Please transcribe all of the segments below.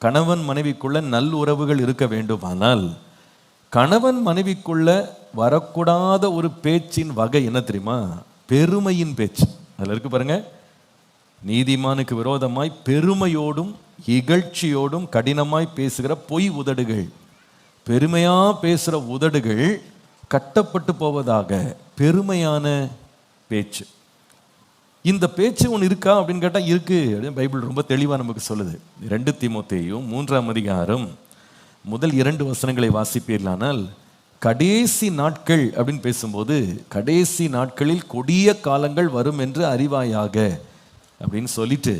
கணவன் மனைவிக்குள்ள நல் உறவுகள் இருக்க வேண்டுமானால் கணவன் மனைவிக்குள்ள வரக்கூடாத ஒரு பேச்சின் வகை என்ன தெரியுமா? பெருமையின் பேச்சு. அதில் இருக்கு பாருங்க, நீதிமானுக்கு விரோதமாய் பெருமையோடும் இகழ்ச்சியோடும் கடினமாய் பேசுகிற பொய் உதடுகள். பெருமையா பேசுகிற உதடுகள் கட்டப்பட்டு போவதாக பெருமையான பேச்சு. இந்த பேச்சு ஒன்று இருக்கா அப்படின்னு கேட்டால் இருக்கு. பைபிள் ரொம்ப தெளிவாக நமக்கு சொல்லுது. 2 தீமோத்தேயு 3ஆம் அதிகாரம் முதல் 2 வசனங்களை வாசிப்பீர்களானால், கடைசி நாட்கள் அப்படின்னு பேசும்போது, கடைசி நாட்களில் கொடிய காலங்கள் வரும் என்று அறிவாயாக அப்படின்னு சொல்லிட்டு,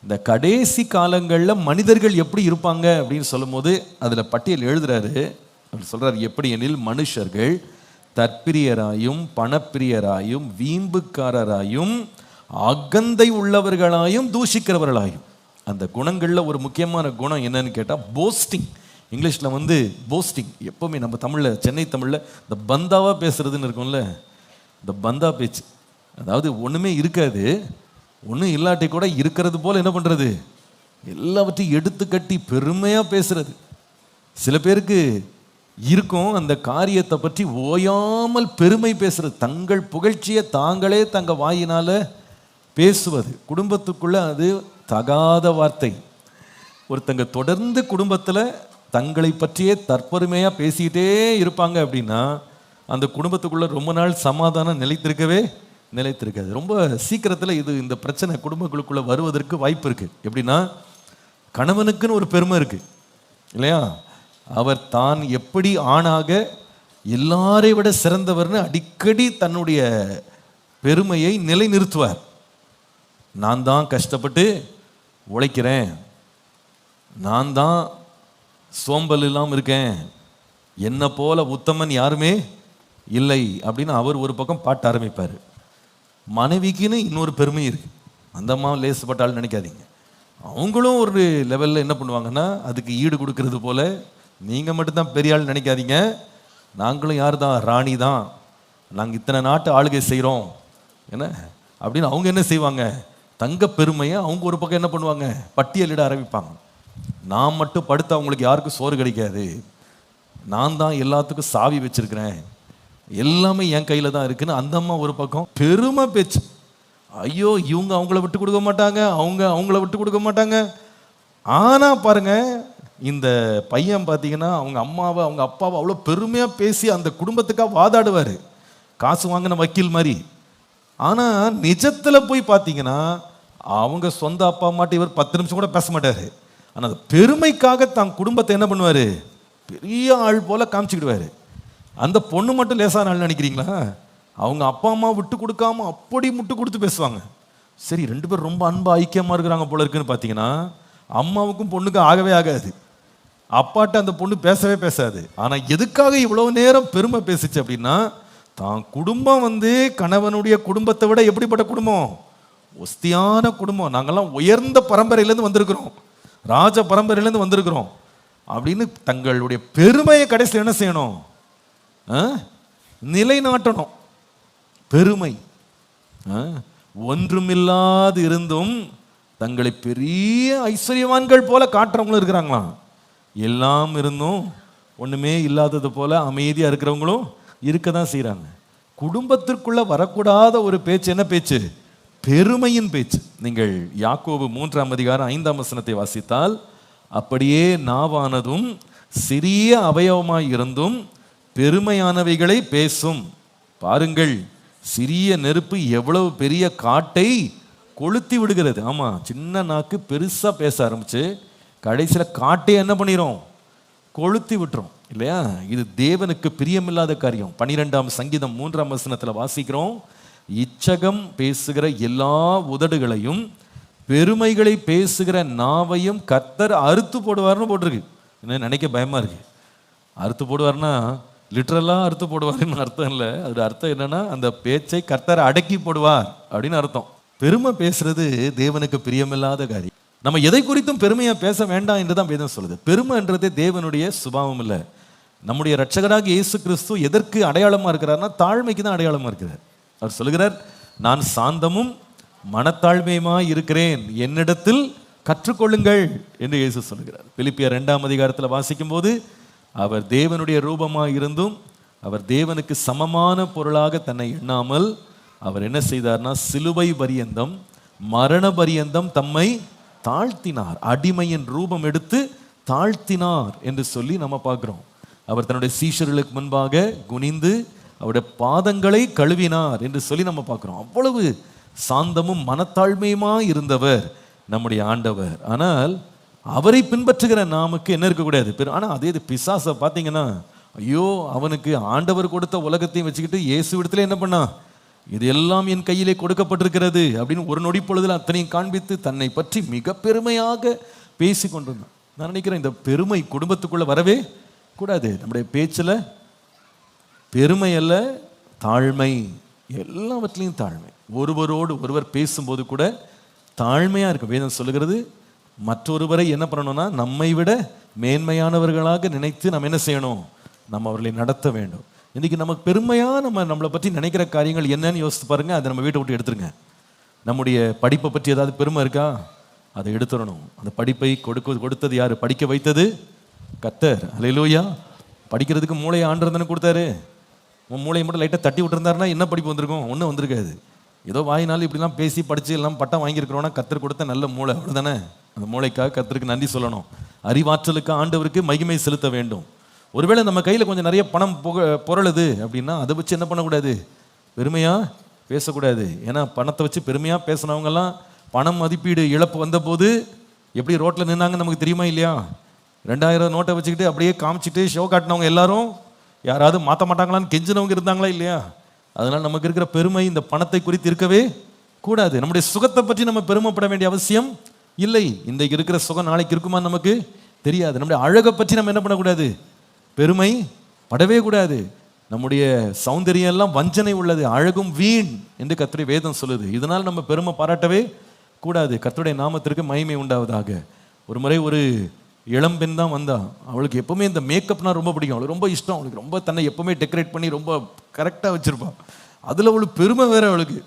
இந்த கடைசி காலங்களில் மனிதர்கள் எப்படி இருப்பாங்க அப்படின்னு சொல்லும் போது அதில் பட்டியல் எழுதுறாரு. அப்படி சொல்றாரு, எப்படி எனில் மனுஷர்கள் தற்பிரியராயும் பணப்பிரியராயும் வீம்புக்காரராயும் அகந்தை உள்ளவர்களாயும் தூஷிக்கிறவர்களாயும். அந்த குணங்களில் ஒரு முக்கியமான குணம் என்னன்னு கேட்டால் போஸ்டிங். இங்கிலீஷில் போஸ்டிங். எப்போவுமே நம்ம தமிழில், சென்னை தமிழில் இந்த பந்தாவாக பேசுறதுன்னு இருக்கும்ல, இந்த பந்தா பேச்சு. அதாவது ஒன்றுமே இருக்காது, ஒன்றும் இல்லாட்டி கூட இருக்கிறது போல் என்ன பண்ணுறது, எல்லாவற்றையும் எடுத்து கட்டி பெருமையாக பேசுறது. சில பேருக்கு இருக்கும் அந்த காரியத்தை பற்றி ஓயாமல் பெருமை பேசுறது, தங்கள் புகழ்ச்சியை தாங்களே தங்க வாயினால பேசுவது. குடும்பத்துக்குள்ள அது தகாத வார்த்தை. ஒருத்தங்க தொடர்ந்து குடும்பத்தில் தங்களை பற்றியே தற்பெருமையாக பேசிக்கிட்டே இருப்பாங்க அப்படின்னா அந்த குடும்பத்துக்குள்ள ரொம்ப நாள் சமாதானம் நிலைத்திருக்காது. ரொம்ப சீக்கிரத்தில் இந்த பிரச்சனை குடும்பங்களுக்குள்ள வருவதற்கு வாய்ப்பு இருக்கு. எப்படின்னா, கணவனுக்குன்னு ஒரு பெருமை இருக்கு இல்லையா? அவர் தான் எப்படி ஆணாக எல்லாரை விட சிறந்தவர்னு அடிக்கடி தன்னுடைய பெருமையை நிலைநிறுத்துவார். நான் தான் கஷ்டப்பட்டு உழைக்கிறேன், நான் தான் சோம்பல் இல்லாமல் இருக்கேன், என்னை போல உத்தமன் யாருமே இல்லை அப்படின்னு அவர் ஒரு பக்கம் பாட்ட ஆரம்பிப்பார். மனைவிக்குன்னு இன்னொரு பெருமை இருக்கு. அந்த அம்மா லேசுப்பட்டாலும் நினைக்காதீங்க. அவங்களும் ஒரு லெவலில் என்ன பண்ணுவாங்கன்னா, அதுக்கு ஈடு கொடுக்கறது போல, நீங்கள் மட்டும்தான் பெரிய ஆள் நினைக்காதீங்க, நாங்களும் யார் தான், ராணி தான், நாங்கள் இத்தனை நாட்டு ஆளுகை செய்கிறோம் என்ன அப்படின்னு அவங்க என்ன செய்வாங்க, தங்க பெருமையை அவங்க ஒரு பக்கம் என்ன பண்ணுவாங்க, பட்டியலிட ஆரம்பிப்பாங்க. நான் மட்டும் படுத்து அவங்களுக்கு யாருக்கும் சோறு கிடைக்காது, நான் தான் எல்லாத்துக்கும் சாவி வச்சிருக்கிறேன், எல்லாமே என் கையில் தான் இருக்குன்னு அந்த அம்மா ஒரு பக்கம் பெருமை பேச்சு. ஐயோ, இவங்க அவங்கள விட்டு கொடுக்க மாட்டாங்க, அவங்க அவங்கள விட்டு கொடுக்க மாட்டாங்க. ஆனால் பாருங்க, இந்த பையன் பார்த்தீங்கன்னா அவங்க அம்மாவை அவங்க அப்பாவை அவ்வளோ பெருமையாக பேசி அந்த குடும்பத்துக்காக வாதாடுவார், காசு வாங்கின வக்கீல் மாதிரி. ஆனால் நிஜத்தில் போய் பார்த்தீங்கன்னா அவங்க சொந்த அப்பா அம்மாட்ட இவர் 10 நிமிஷம் கூட பேச மாட்டார். ஆனால் அந்த பெருமைக்காக தான் குடும்பத்தை என்ன பண்ணுவார், பெரிய ஆள் போல காமிச்சிக்கிடுவார். அந்த பொண்ணு மட்டும் லேசான ஆள் நினைக்கிறீங்களா? அவங்க அப்பா அம்மா விட்டு கொடுக்காம அப்படி முட்டு கொடுத்து பேசுவாங்க. சரி, 2 பேரும் ரொம்ப அன்பா ஐக்கியமாக இருக்கிறாங்க போல இருக்குன்னு பார்த்தீங்கன்னா அம்மாவுக்கும் பொண்ணுக்கும் ஆகவே ஆகாது. அப்பாட்ட அந்த பொண்ணு பேசவே பேசாது. ஆனால் எதுக்காக இவ்வளவு நேரம் பெருமை பேசிச்சு அப்படின்னா, தான் குடும்பம் கணவனுடைய குடும்பத்தை விட எப்படிப்பட்ட குடும்பம், ஒஸ்தியான குடும்பம், நாங்கள்லாம் உயர்ந்த பரம்பரையிலேருந்து வந்திருக்கிறோம், ராஜ பரம்பரையிலேருந்து வந்திருக்கிறோம் அப்படின்னு தங்களுடைய பெருமையை கடைசியில் என்ன செய்யணும், நிலைநாட்டணும். பெருமை. ஒன்றுமில்லாது இருந்தும் தங்களை பெரிய ஐஸ்வர்யவான்கள் போல காட்டுறவங்களும் இருக்கிறாங்களாம். எல்லாம் இருந்தும் ஒண்ணுமே இல்லாதது போல அமைதியா இருக்கிறவங்களும் இருக்க தான் செய்யறாங்க. குடும்பத்திற்குள்ள வரக்கூடாத ஒரு பேச்சு என்ன பேச்சு, பெருமையின் பேச்சு. நீங்கள் யாக்கோபு 3ஆம் அதிகாரம் 5ஆம் வசனத்தை வாசித்தால், அப்படியே நாவானதும் சிறிய அவயவமாய் இருந்தும் பெருமையானவைகளை பேசும். பாருங்கள், சிறிய நெருப்பு எவ்வளவு பெரிய காட்டை கொளுத்தி விடுகிறது. ஆமா, சின்ன நாக்கு பெருசா பேச ஆரம்பிச்சு கடைசியில் காட்டை என்ன பண்ணிரும், கொளுத்தி விட்டுரும் இல்லையா? இது தேவனுக்கு பிரியமில்லாத காரியம். 12ஆம் சங்கீதம் 3ஆம் வசனத்தில் வாசிக்கிறோம், இச்சகம் பேசுகிற எல்லா உதடுகளையும் பெருமைகளை பேசுகிற நாவையும் கர்த்தர் அறுத்து போடுவார்னு போட்டிருக்கு. என்ன நினைக்க பயமா இருக்கு. அறுத்து போடுவார்னா லிட்ரலாக அறுத்து போடுவார்னு அர்த்தம் இல்லை. அதோட அர்த்தம் என்னன்னா, அந்த பேச்சை கர்த்தர் அடக்கி போடுவார் அப்படின்னு அர்த்தம். பெருமை பேசுறது தேவனுக்கு பிரியமில்லாத காரியம். நம்ம எதை குறித்தும் பெருமையா பேச வேண்டாம் என்றுதான் வேதம் சொல்லுது. பெருமைன்றதே தேவனுடைய சுபாவம் இல்லை. நம்முடைய இரட்சகராகிய இயேசு கிறிஸ்து எதற்கு அடையாளமா இருக்கிறார்னா, தாழ்மைக்கு தான் அடையாளமா இருக்கிறார். அவர் சொல்லுகிறார், நான் சாந்தமும் மனத்தாழ்மையுமா இருக்கிறேன், என்னிடத்தில் கற்றுக்கொள்ளுங்கள் என்று இயேசு சொல்கிறார். பிலிப்பியர் 2ஆம் அதிகாரத்தில் வாசிக்கும் போது, அவர் தேவனுடைய ரூபமாக இருந்தும் அவர் தேவனுக்கு சமமான பொருளாக தன்னை எண்ணாமல் அவர் என்ன செய்தார்னா, சிலுவை பரியந்தம், மரண பரியந்தம் தம்மை தாழ்த்தினார். அடிமையின் ரூபம் எடுத்து தாழ்த்தினார் என்று சொல்லி நம்ம பார்க்கிறோம். அவர் தன்னுடைய சீஷர்களுக்கு முன்பாக குனிந்து அவருடைய பாதங்களை கழுவினார் என்று சொல்லி நம்ம பார்க்கிறோம். அவ்வளவு சாந்தமும் மனத்தாழ்மையுமா இருந்தவர் நம்முடைய ஆண்டவர். ஆனால் அவரை பின்பற்றுகிற நாமுக்கு என்ன இருக்கக்கூடாது? ஆனால் அதே பிசாசை பார்த்தீங்கன்னா, ஐயோ, அவனுக்கு ஆண்டவர் கொடுத்த உலகத்தையும் வச்சுக்கிட்டு இயேசு இடத்துல என்ன பண்ணா, இது எல்லாம் என் கையிலே கொடுக்கப்பட்டிருக்கிறது அப்படின்னு ஒரு நொடி பொழுதில் அத்தனையும் காண்பித்து தன்னை பற்றி மிக பெருமையாக பேசி கொண்டிருந்தான். நான் நினைக்கிறேன், இந்த பெருமை குடும்பத்துக்குள்ள வரவே கூடாது. நம்முடைய பேச்சில் பெருமை அல்ல, தாழ்மை, எல்லாவற்றிலையும் தாழ்மை. ஒருவரோடு ஒருவர் பேசும்போது கூட தாழ்மையாக இருக்கும். வேதம் சொல்லுகிறது, மற்றொருவரை என்ன பண்ணணும்னா, நம்மை விட மேன்மையானவர்களாக நினைத்து நம்ம என்ன செய்யணும், நம்ம அவர்களை நடத்த வேண்டும். இன்றைக்கி நமக்கு பெருமையாக நம்மளை பற்றி நினைக்கிற காரியங்கள் என்னன்னு யோசித்து பாருங்க. அதை நம்ம வீட்டை விட்டு எடுத்துருங்க. நம்முடைய படிப்பை பற்றி ஏதாவது பெருமை இருக்கா, அதை எடுத்துடணும். அந்த படிப்பை கொடுத்தது யார்? படிக்க வைத்தது கர்த்தர். அல்லேலூயா. படிக்கிறதுக்கு மூளையை ஆண்டவர்தானே கொடுத்தாரு. உன் மூளையை மட்டும் லைட்டாக தட்டி விட்டுருந்தாருன்னா என்ன படிப்பு வந்திருக்கும்? ஒன்றும் வந்திருக்காது. ஏதோ வாயினாலும் இப்படிலாம் பேசி படித்து எல்லாம் பட்டம் வாங்கியிருக்கிறோன்னா கர்த்தர் கொடுத்த நல்ல மூளை, அவ்வளோதானே. அந்த மூளைக்காக கர்த்தருக்கு நன்றி சொல்லணும். அறிவாற்றலுக்கு ஆண்டவருக்கு மகிமை செலுத்த வேண்டும். ஒருவேளை நம்ம கையில் கொஞ்சம் நிறைய பணம் பொருளுது அப்படின்னா அதை வச்சு என்ன பண்ணக்கூடாது, பெருமையாக பேசக்கூடாது. ஏன்னா பணத்தை வச்சு பெருமையாக பேசினவங்கெல்லாம் பணம் மதிப்பீடு இழப்பு வந்தபோது எப்படி ரோட்டில் நின்னாங்க நமக்கு தெரியுமா இல்லையா? 2000 நோட்டை வச்சுக்கிட்டு அப்படியே காமிச்சிட்டு ஷோ காட்டினவங்க எல்லாரும் யாராவது மாற்ற மாட்டாங்களான்னு கெஞ்சினவங்க இருந்தாங்களா இல்லையா? அதனால் நமக்கு இருக்கிற பெருமை இந்த பணத்தை குறித்து இருக்கவே கூடாது. நம்முடைய சுகத்தை பற்றி நம்ம பெருமைப்பட வேண்டிய அவசியம் இல்லை. இன்றைக்கு இருக்கிற சுகம் நாளைக்கு இருக்குமா நமக்கு தெரியாது. நம்முடைய அழகை பற்றி நம்ம என்ன பண்ணக்கூடாது, பெருமை படவே கூடாது. நம்முடைய சௌந்தரியம் எல்லாம் வஞ்சனை உள்ளது, அழகும் வீண் என்று கர்த்தருடைய வேதம் சொல்லுது. இதனால் நம்ம பெருமை பாராட்டவே கூடாது. கர்த்தருடைய நாமத்திற்கு மகிமை உண்டாவதாக. ஒரு முறை ஒரு இளம்பெண் தான் வந்தா. அவளுக்கு எப்பவுமே இந்த மேக்கப்னா ரொம்ப பிடிக்கும், அவளுக்கு ரொம்ப இஷ்டம். அவளுக்கு ரொம்ப தன்னை எப்பவுமே டெக்கரேட் பண்ணி ரொம்ப கரெக்டாக வச்சிருப்பாள். அதில் அவளுக்கு பெருமை வேற. அவளுக்கு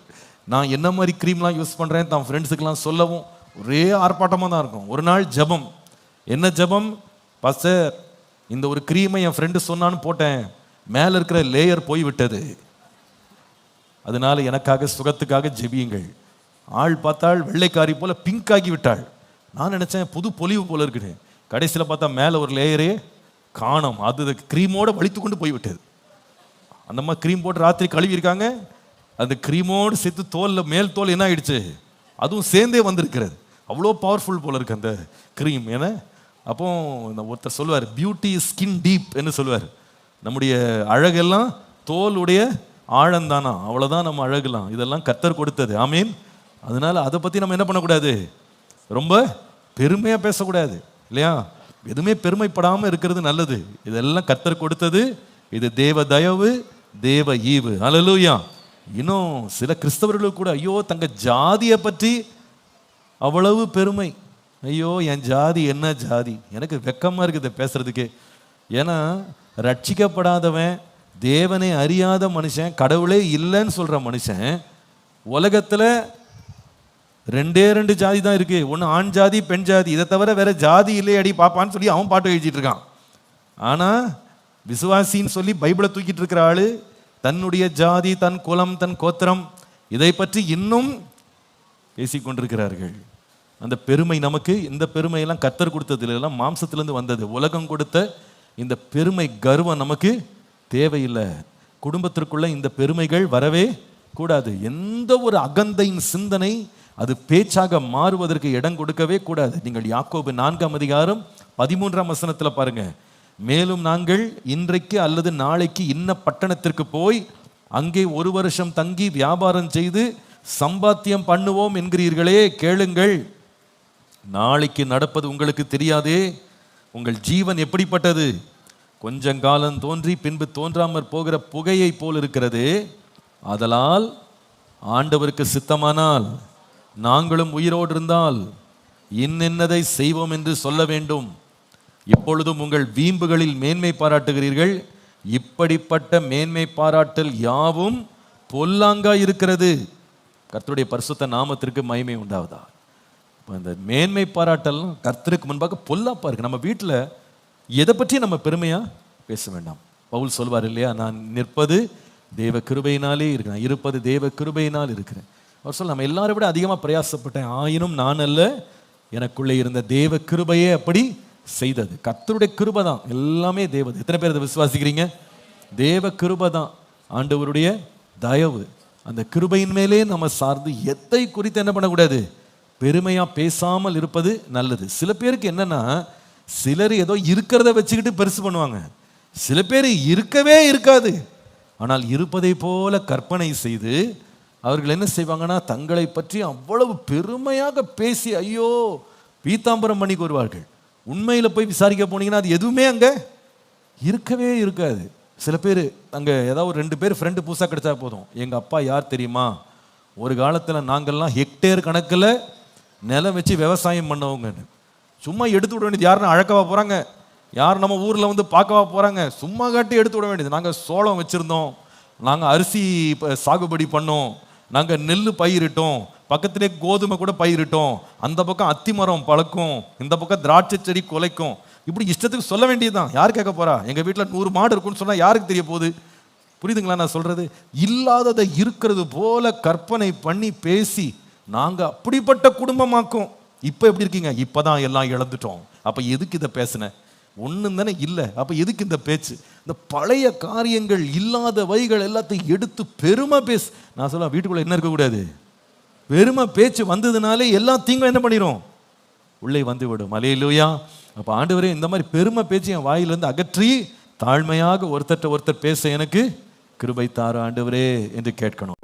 நான் என்ன மாதிரி க்ரீம்லாம் யூஸ் பண்ணுறேன் தான் ஃப்ரெண்ட்ஸுக்கெல்லாம் சொல்லவும் ஒரே ஆர்ப்பாட்டமாக தான் இருக்கும். ஒரு நாள் ஜபம். என்ன ஜபம்? பாஸ்டர், இந்த ஒரு க்ரீமை என் ஃப்ரெண்டு சொன்னான்னு போட்டேன், மேலே இருக்கிற லேயர் போய் விட்டது, அதனால எனக்காக சுகத்துக்காக ஜெபியுங்கள். ஆள் பார்த்தாள் வெள்ளைக்காரி போல பிங்க் ஆகி விட்டாள். நான் நினச்சேன் புது பொலிவு போல இருக்குன்னு. கடைசியில் பார்த்தா மேலே ஒரு லேயரே காணோம். அது க்ரீமோடு வலித்து கொண்டு போய்விட்டது. அந்த மாதிரி க்ரீம் போட்டு ராத்திரி கழுவிருக்காங்க. அந்த க்ரீமோடு சேர்த்து தோலில் மேல் தோல் என்ன ஆயிடுச்சு, அதுவும் சேர்ந்தே வந்திருக்கிறது. அவ்வளோ பவர்ஃபுல் போல இருக்கு அந்த க்ரீம். ஏன்னா அப்போ ஒருத்தர் சொல்லுவார், பியூட்டி ஸ்கின் டீப் என்று சொல்லுவார். நம்முடைய அழகெல்லாம் தோலுடைய ஆழந்தானா, அவ்வளோதான் நம்ம அழகுலாம். இதெல்லாம் கர்த்தர் கொடுத்தது. ஆமீன். அதனால அதை பற்றி நம்ம என்ன பண்ணக்கூடாது, ரொம்ப பெருமையாக பேசக்கூடாது இல்லையா? எதுவுமே பெருமைப்படாமல் இருக்கிறது நல்லது. இதெல்லாம் கர்த்தர் கொடுத்தது. இது தேவ தயவு, தேவ ஈவு. அல்லேலூயா. இன்னும் சில கிறிஸ்தவர்களுக்கு கூட ஐயோ தங்க ஜாதியை பற்றி அவ்வளவு பெருமை. ஐயோ என் ஜாதி என்ன ஜாதி, எனக்கு வெக்கமாக இருக்குது பேசுறதுக்கு. ஏன்னா ரட்சிக்கப்படாதவன், தேவனை அறியாத மனுஷன், கடவுளே இல்லைன்னு சொல்கிற மனுஷன் உலகத்தில் 2 ஜாதி தான் இருக்குது. ஒன்று ஆண் ஜாதி, பெண் ஜாதி. இதை தவிர வேற ஜாதி இல்லை அடி பாப்பான்னு சொல்லி அவன் பாட்டு எழுதிட்டு இருக்கான். ஆனால் விசுவாசின்னு சொல்லி பைபிளை தூக்கிட்டு இருக்கிற ஆளு தன்னுடைய ஜாதி, தன் குலம், தன் கோத்திரம், இதை பற்றி இன்னும் பேசிக்கொண்டிருக்கிறார்கள். அந்த பெருமை நமக்கு, இந்த பெருமையெல்லாம் கர்த்தர் கொடுத்தது இல்லைலாம், மாம்சத்திலேருந்து வந்தது. உலகம் கொடுத்த இந்த பெருமை கர்வம் நமக்கு தேவையில்லை. குடும்பத்திற்குள்ள இந்த பெருமைகள் வரவே கூடாது. எந்த ஒரு அகந்தையின் சிந்தனை அது பேச்சாக மாறுவதற்கு இடம் கொடுக்கவே கூடாது. நீங்கள் யாக்கோபு 4ஆம் அதிகாரம் 13ஆம் வசனத்தில் பாருங்க. மேலும் நாங்கள் இன்றைக்கு அல்லது நாளைக்கு இன்ன பட்டணத்திற்கு போய் அங்கே 1 வருஷம் தங்கி வியாபாரம் செய்து சம்பாத்தியம் பண்ணுவோம் என்கிறீர்களே, கேளுங்கள். நாளைக்கு நடப்பது உங்களுக்கு தெரியாதே. உங்கள் ஜீவன் எப்படிப்பட்டது? கொஞ்சங்காலம் தோன்றி பின்பு தோன்றாமற் போகிற புகையை போல் இருக்கிறது. ஆதலால் ஆண்டவருக்கு சித்தமானால் நாங்களும் உயிரோடு இருந்தால் இன்னென்னதை செய்வோம் என்று சொல்ல வேண்டும். இப்பொழுதும் உங்கள் வீம்புகளில் மேன்மை பாராட்டுகிறீர்கள். இப்படிப்பட்ட மேன்மை பாராட்டல் யாவும் பொல்லாங்கா இருக்கிறது. கர்த்தருடைய பரிசுத்த நாமத்திற்கு மகிமை உண்டாவதா. அந்த மேன்மை பாராட்டெல்லாம் கர்த்தருக்கு முன்பாக பொல்லாப்பா இருக்கு. நம்ம வீட்டில் எதை பற்றி நம்ம பெருமையா பேச வேண்டாம். பவுல் சொல்வார் இல்லையா, நான் நிற்பது தேவ கிருபையினாலே இருக்கிறேன், இருப்பது தேவ கிருபையினால் இருக்கிறேன். அவர் சொல்ல, நம்ம எல்லாரை விட அதிகமாக பிரயாசப்பட்டேன், ஆயினும் நான் அல்ல, எனக்குள்ளே இருந்த தேவ கிருபையே அப்படி செய்தது. கர்த்தருடைய கிருபை தான் எல்லாமே. தேவ எத்தனை பேர் அதை விசுவாசிக்கிறீங்க? தேவ கிருபை தான் ஆண்டவருடைய தயவு. அந்த கிருபையின் மேலே நம்ம சார்ந்து எதை குறித்து என்ன பண்ணக்கூடாது, பெருமையா பேசாமல் இருப்பது நல்லது. சில பேருக்கு என்னன்னா, சிலர் ஏதோ இருக்கிறத வச்சுக்கிட்டு பெருசு பண்ணுவாங்க. சில பேர் இருக்கவே இருக்காது, ஆனால் இருப்பதை போல கற்பனை செய்து அவர்கள் என்ன செய்வாங்கன்னா, தங்களை பற்றி அவ்வளவு பெருமையாக பேசி ஐயோ பீத்தாம்பரம் பண்ணி வருவார்கள். உண்மையில் போய் விசாரிக்க போனீங்கன்னா அது எதுவுமே அங்கே இருக்கவே இருக்காது. சில பேர் அங்கே ஏதாவது ஒரு 2 பேர் ஃப்ரெண்டு புதுசாக கிடைச்சா போதும், எங்கள் அப்பா யார் தெரியுமா, ஒரு காலத்தில் நாங்கள்லாம் ஹெக்டேர் கணக்கில் நிலம் வச்சு விவசாயம் பண்ணவங்கன்னு. சும்மா எடுத்து விட வேண்டியது, யாருன்னு அழக்கவா போகிறாங்க, யார் நம்ம ஊரில் வந்து பார்க்கவா போகிறாங்க, சும்மா காட்டி எடுத்து விட வேண்டியது. நாங்கள் சோளம் வச்சுருந்தோம், நாங்கள் அரிசி சாகுபடி பண்ணோம், நாங்கள் நெல் பயிரிட்டோம், பக்கத்திலே கோதுமை கூட பயிரிட்டோம், அந்த பக்கம் அத்தி மரம் பழக்கும், இந்த பக்கம் திராட்சை செடி குலைக்கும். இப்படி இஷ்டத்துக்கு சொல்ல வேண்டியதுதான். யார் கேட்க போறா? எங்கள் வீட்டில் 100 மாடு இருக்குன்னு சொன்னால் யாருக்கு தெரிய போகுது? புரியுதுங்களா நான் சொல்றது? இல்லாததை இருக்கிறது போல கற்பனை பண்ணி பேசி நாங்கள் அப்படிப்பட்ட குடும்பமாக்கும். இப்போ எப்படி இருக்கீங்க? இப்போதான் எல்லாம் இழந்துட்டோம். அப்போ எதுக்கு இதை பேசின? ஒன்றும் தானே இல்லை. அப்போ எதுக்கு இந்த பேச்சு? இந்த பழைய காரியங்கள் இல்லாதவைகள் எல்லாத்தையும் எடுத்து பெருமை பேசு. நான் சொல்ல, வீட்டுக்குள்ளே என்ன இருக்கக்கூடாது, பெருமை பேச்சு வந்ததுனாலே எல்லா தீங்கும் என்ன பண்ணிடும், உள்ளே வந்து விடும். அல்லேலூயா. அப்போ ஆண்டவரே, இந்த மாதிரி பெருமை பேச்சு என் வாயிலிருந்து அகற்றி தாழ்மையாக ஒருத்தர் பேச எனக்கு கிருபை தாரு ஆண்டவரே என்று கேட்கணும்.